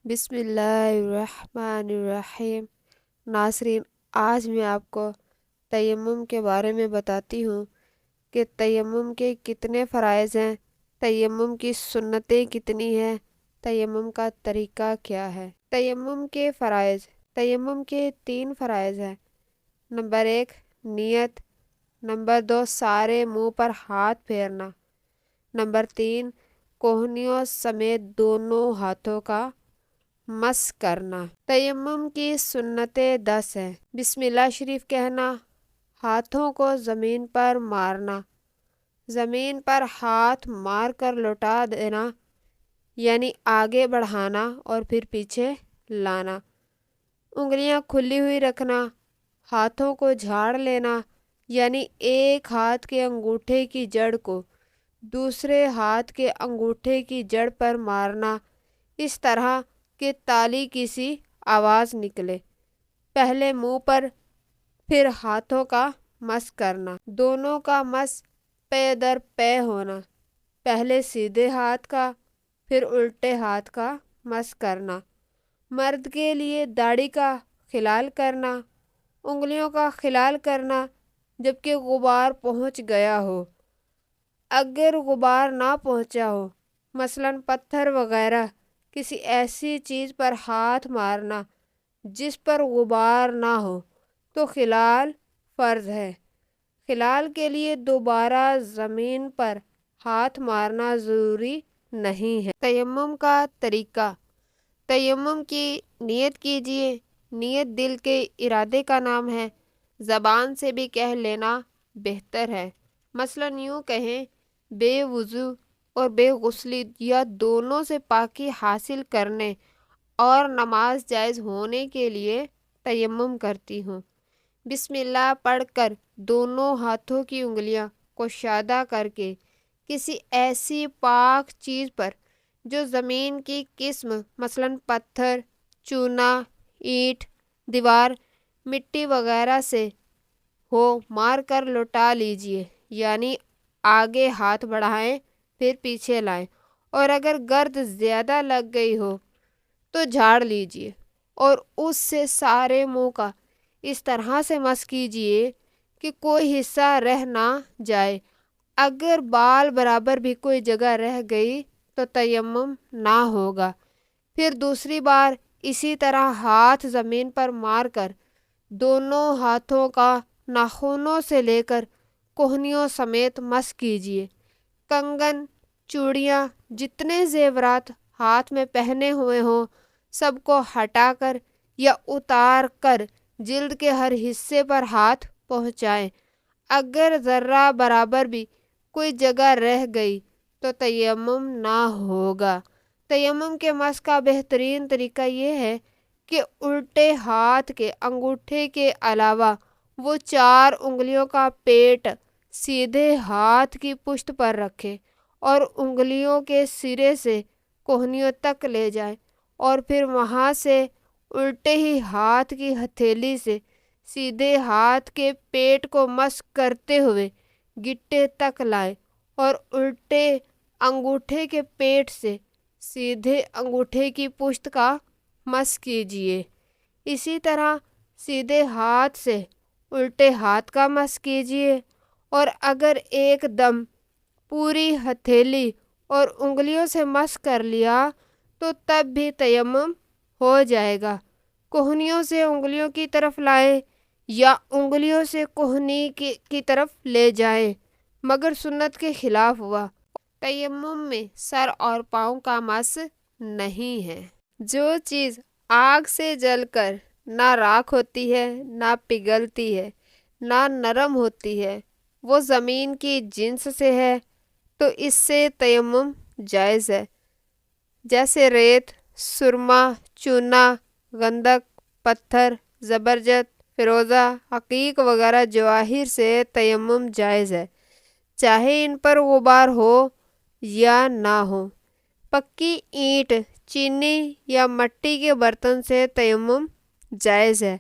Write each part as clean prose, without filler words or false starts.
بسم اللہ الرحمن الرحیم۔ ناظرین، آج میں آپ کو تیمم کے بارے میں بتاتی ہوں کہ تیمم کے کتنے فرائض ہیں، تیمم کی سنتیں کتنی ہیں، تیمم کا طریقہ کیا ہے۔ تیمم کے فرائض، تیمم کے 3 فرائض ہیں۔ نمبر 1 نیت، نمبر 2 سارے منہ پر ہاتھ پھیرنا، نمبر 3 کوہنیوں سمیت دونوں ہاتھوں کا مس کرنا۔ تیمم کی سنتیں 10 ہیں۔ بسم اللہ شریف کہنا، ہاتھوں کو زمین پر مارنا، زمین پر ہاتھ مار کر لوٹا دینا یعنی آگے بڑھانا اور پھر پیچھے لانا، انگلیاں کھلی ہوئی رکھنا، ہاتھوں کو جھاڑ لینا یعنی ایک ہاتھ کے انگوٹھے کی جڑ کو دوسرے ہاتھ کے انگوٹھے کی جڑ پر مارنا اس طرح کہ تالی کی سی آواز نکلے، پہلے منہ پر پھر ہاتھوں کا مس کرنا، دونوں کا مس پے در پے ہونا، پہلے سیدھے ہاتھ کا پھر الٹے ہاتھ کا مس کرنا۔ مرد کے لیے داڑھی کا خلال کرنا، انگلیوں کا خلال کرنا جبکہ غبار پہنچ گیا ہو، اگر غبار نہ پہنچا ہو مثلاً پتھر وغیرہ کسی ایسی چیز پر ہاتھ مارنا جس پر غبار نہ ہو تو خلال فرض ہے۔ خلال کے لیے دوبارہ زمین پر ہاتھ مارنا ضروری نہیں ہے۔ تیمم کا طریقہ، تیمم کی نیت کیجیے۔ نیت دل کے ارادے کا نام ہے، زبان سے بھی کہہ لینا بہتر ہے، مثلاً یوں کہیں بے وضو اور بے غسلی یا دونوں سے پاکی حاصل کرنے اور نماز جائز ہونے کے لیے تیمم کرتی ہوں۔ بسم اللہ پڑھ کر دونوں ہاتھوں کی انگلیاں کشادہ کر کے کسی ایسی پاک چیز پر جو زمین کی قسم مثلاً پتھر، چونا، اینٹ، دیوار، مٹی وغیرہ سے ہو مار کر لوٹا لیجیے یعنی آگے ہاتھ بڑھائیں پھر پیچھے لائیں، اور اگر گرد زیادہ لگ گئی ہو تو جھاڑ لیجیے اور اس سے سارے منہ کا اس طرح سے مس کیجیے کہ کوئی حصہ رہ نہ جائے، اگر بال برابر بھی کوئی جگہ رہ گئی تو تیمم نہ ہوگا۔ پھر دوسری بار اسی طرح ہاتھ زمین پر مار کر دونوں ہاتھوں کا ناخنوں سے لے کر کوہنیوں سمیت مس کیجیے۔ کنگن، چوڑیاں، جتنے زیورات ہاتھ میں پہنے ہوئے ہوں سب کو ہٹا کر یا اتار کر جلد کے ہر حصے پر ہاتھ پہنچائیں، اگر ذرہ برابر بھی کوئی جگہ رہ گئی تو تیمم نہ ہوگا۔ تیمم کے مس کا بہترین طریقہ یہ ہے کہ الٹے ہاتھ کے انگوٹھے کے علاوہ وہ 4 انگلیوں کا پیٹ سیدھے ہاتھ کی پشت پر رکھے اور انگلیوں کے سرے سے کوہنیوں تک لے جائیں اور پھر وہاں سے الٹے ہی ہاتھ کی ہتھیلی سے سیدھے ہاتھ کے پیٹ کو مس کرتے ہوئے گٹے تک لائیں اور الٹے انگوٹھے کے پیٹ سے سیدھے انگوٹھے کی پشت کا مس کیجیے۔ اسی طرح سیدھے ہاتھ سے الٹے ہاتھ کا مس کیجیے، اور اگر ایک دم پوری ہتھیلی اور انگلیوں سے مس کر لیا تو تب بھی تیمم ہو جائے گا۔ کوہنیوں سے انگلیوں کی طرف لائیں یا انگلیوں سے کوہنی کی طرف لے جائیں مگر سنت کے خلاف ہوا۔ تیمم میں سر اور پاؤں کا مس نہیں ہے۔ جو چیز آگ سے جل کر نہ راکھ ہوتی ہے، نہ پگھلتی ہے، نہ نرم ہوتی ہے، وہ زمین کی جنس سے ہے تو اس سے تیمم جائز ہے، جیسے ریت، سرما، چونا، گندھک، پتھر، زبرجد، فیروزہ، عقیق وغیرہ جواہر سے تیمم جائز ہے، چاہے ان پر غبار ہو یا نہ ہو۔ پکی اینٹ، چینی یا مٹی کے برتن سے تیمم جائز ہے،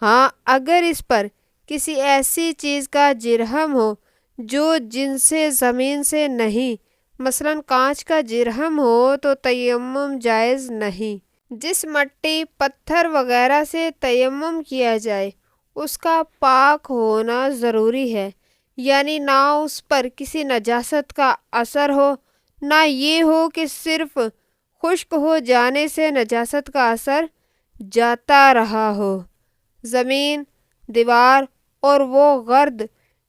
ہاں اگر اس پر کسی ایسی چیز کا جرہم ہو جو جنس زمین سے نہیں، مثلاً کانچ کا جرہم ہو تو تیمم جائز نہیں۔ جس مٹی پتھر وغیرہ سے تیمم کیا جائے اس کا پاک ہونا ضروری ہے، یعنی نہ اس پر کسی نجاست کا اثر ہو، نہ یہ ہو کہ صرف خشک ہو جانے سے نجاست کا اثر جاتا رہا ہو۔ زمین، دیوار اور وہ گرد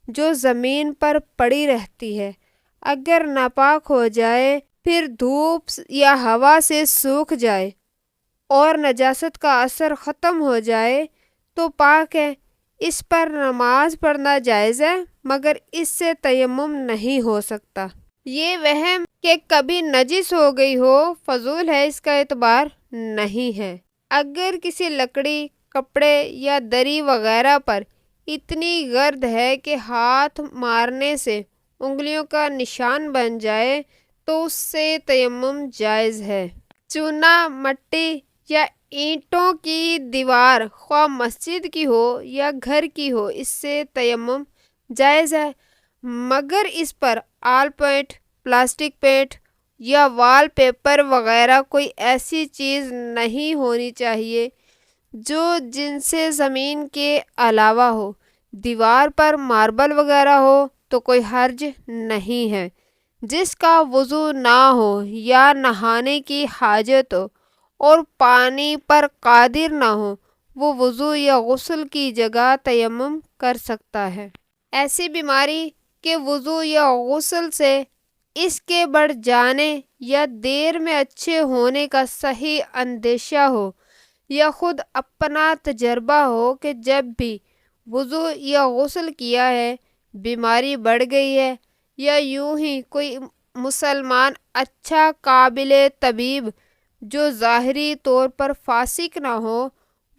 جو زمین پر پڑی رہتی ہے اگر ناپاک ہو جائے، پھر دھوپ یا ہوا سے سوکھ جائے اور نجاست کا اثر ختم ہو جائے تو پاک ہے۔ اس پر نماز پڑھنا جائز ہے، مگر اس سے تیمم نہیں ہو سکتا۔ یہ وہم کہ کبھی نجس ہو گئی ہو فضول ہے، اس کا اعتبار نہیں ہے۔ اگر کسی لکڑی، کپڑے یا دری وغیرہ پر اتنی گرد ہے کہ ہاتھ مارنے سے انگلیوں کا نشان بن جائے تو اس سے تیمم جائز ہے۔ چونا، مٹی یا اینٹوں کی دیوار خواہ مسجد کی ہو یا گھر کی ہو، اس سے تیمم جائز ہے، مگر اس پر آل پینٹ، پلاسٹک پینٹ یا وال پیپر وغیرہ کوئی ایسی چیز نہیں ہونی چاہیے جو جن سے زمین کے علاوہ ہو۔ دیوار پر ماربل وغیرہ ہو تو کوئی حرج نہیں ہے۔ جس کا وضو نہ ہو یا نہانے کی حاجت ہو اور پانی پر قادر نہ ہو، وہ وضو یا غسل کی جگہ تیمم کر سکتا ہے۔ ایسی بیماری کہ وضو یا غسل سے اس کے بڑھ جانے یا دیر میں اچھے ہونے کا صحیح اندیشہ ہو، یا خود اپنا تجربہ ہو کہ جب بھی وضو یا غسل کیا ہے بیماری بڑھ گئی ہے، یا یوں ہی کوئی مسلمان اچھا قابل طبیب جو ظاہری طور پر فاسق نہ ہو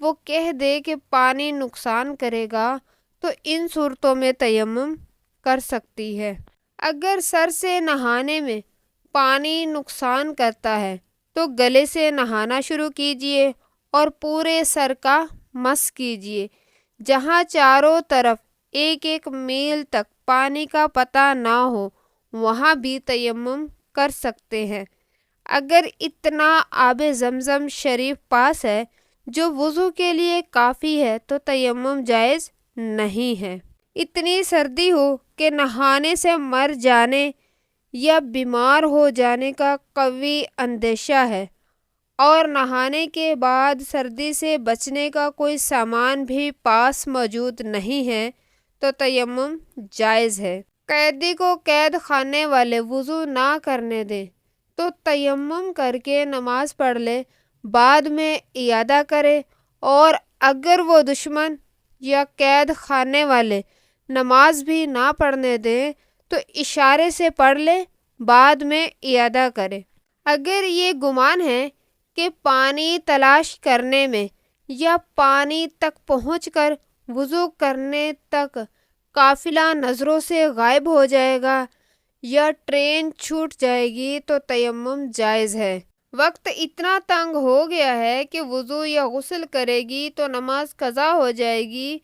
وہ کہہ دے کہ پانی نقصان کرے گا، تو ان صورتوں میں تیمم کر سکتی ہے۔ اگر سر سے نہانے میں پانی نقصان کرتا ہے تو گلے سے نہانا شروع کیجیے اور پورے سر کا مس کیجیے۔ جہاں چاروں طرف ایک ایک میل تک پانی کا پتہ نہ ہو وہاں بھی تیمم کر سکتے ہیں۔ اگر اتنا آب زمزم شریف پاس ہے جو وضو کے لیے کافی ہے تو تیمم جائز نہیں ہے۔ اتنی سردی ہو کہ نہانے سے مر جانے یا بیمار ہو جانے کا قوی اندیشہ ہے اور نہانے کے بعد سردی سے بچنے کا کوئی سامان بھی پاس موجود نہیں ہے تو تیمم جائز ہے۔ قیدی کو قید خانے والے وضو نہ کرنے دیں تو تیمم کر کے نماز پڑھ لے، بعد میں اعادہ کرے، اور اگر وہ دشمن یا قید خانے والے نماز بھی نہ پڑھنے دیں تو اشارے سے پڑھ لے، بعد میں اعادہ کرے۔ اگر یہ گمان ہے کہ پانی تلاش کرنے میں یا پانی تک پہنچ کر وضو کرنے تک قافلہ نظروں سے غائب ہو جائے گا یا ٹرین چھوٹ جائے گی تو تیمم جائز ہے۔ وقت اتنا تنگ ہو گیا ہے کہ وضو یا غسل کرے گی تو نماز قضا ہو جائے گی،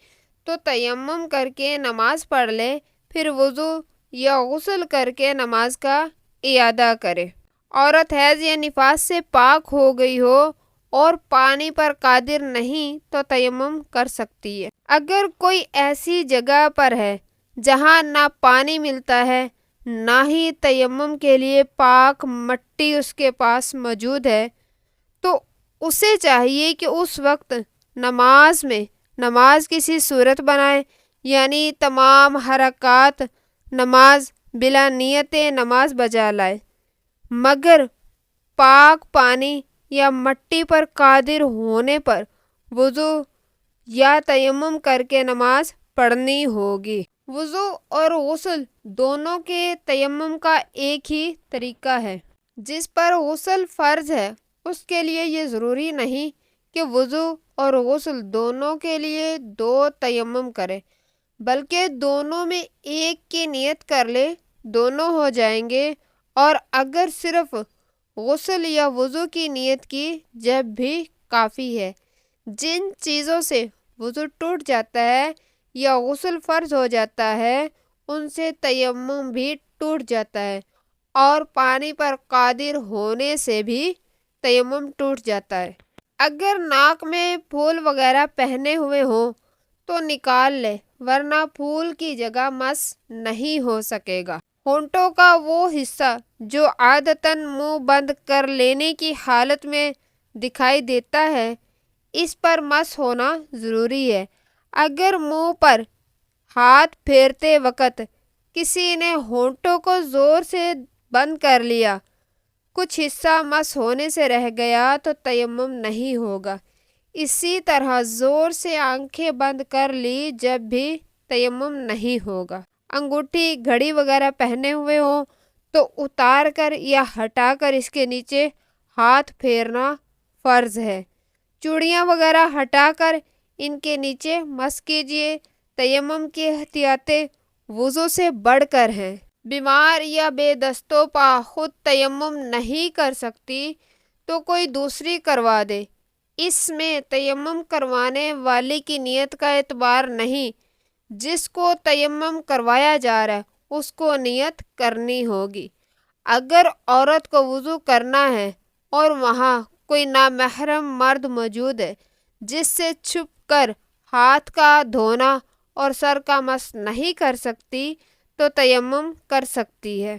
تو تیمم کر کے نماز پڑھ لے، پھر وضو یا غسل کر کے نماز کا اعادہ کرے۔ عورت حیض یا نفاس سے پاک ہو گئی ہو اور پانی پر قادر نہیں تو تیمم کر سکتی ہے۔ اگر کوئی ایسی جگہ پر ہے جہاں نہ پانی ملتا ہے نہ ہی تیمم کے لیے پاک مٹی اس کے پاس موجود ہے تو اسے چاہیے کہ اس وقت نماز کسی صورت بنائے، یعنی تمام حرکات نماز بلا نیت نماز بجا لائے، مگر پاک پانی یا مٹی پر قادر ہونے پر وضو یا تیمم کر کے نماز پڑھنی ہوگی۔ وضو اور غسل دونوں کے تیمم کا ایک ہی طریقہ ہے۔ جس پر غسل فرض ہے اس کے لیے یہ ضروری نہیں کہ وضو اور غسل دونوں کے لیے دو تیمم کرے، بلکہ دونوں میں ایک کی نیت کر لے، دونوں ہو جائیں گے۔ اور اگر صرف غسل یا وضو کی نیت کی جب بھی کافی ہے۔ جن چیزوں سے وضو ٹوٹ جاتا ہے یا غسل فرض ہو جاتا ہے ان سے تیمم بھی ٹوٹ جاتا ہے، اور پانی پر قادر ہونے سے بھی تیمم ٹوٹ جاتا ہے۔ اگر ناک میں پھول وغیرہ پہنے ہوئے ہوں تو نکال لے، ورنہ پھول کی جگہ مس نہیں ہو سکے گا۔ ہونٹوں کا وہ حصہ جو عادتاً منہ بند کر لینے کی حالت میں دکھائی دیتا ہے، اس پر مس ہونا ضروری ہے۔ اگر منہ پر ہاتھ پھیرتے وقت کسی نے ہونٹوں کو زور سے بند کر لیا، کچھ حصہ مس ہونے سے رہ گیا تو تیمم نہیں ہوگا۔ اسی طرح زور سے آنکھیں بند کر لی جب بھی تیمم نہیں ہوگا۔ انگوٹھی، گھڑی وغیرہ پہنے ہوئے ہوں تو اتار کر یا ہٹا کر اس کے نیچے ہاتھ پھیرنا فرض ہے۔ چوڑیاں وغیرہ ہٹا کر ان کے نیچے مس کیجیے۔ تیمم کی احتیاطیں وضو سے بڑھ کر ہیں۔ بیمار یا بے دست و پا خود تیمم نہیں کر سکتی تو کوئی دوسری کروا دے۔ اس میں تیمم کروانے والی کی نیت کا اعتبار نہیں، جس کو تیمم کروایا جا رہا ہے اس کو نیت کرنی ہوگی۔ اگر عورت کو وضو کرنا ہے اور وہاں کوئی نامحرم مرد موجود ہے جس سے چھپ کر ہاتھ کا دھونا اور سر کا مس نہیں کر سکتی تو تیمم کر سکتی ہے۔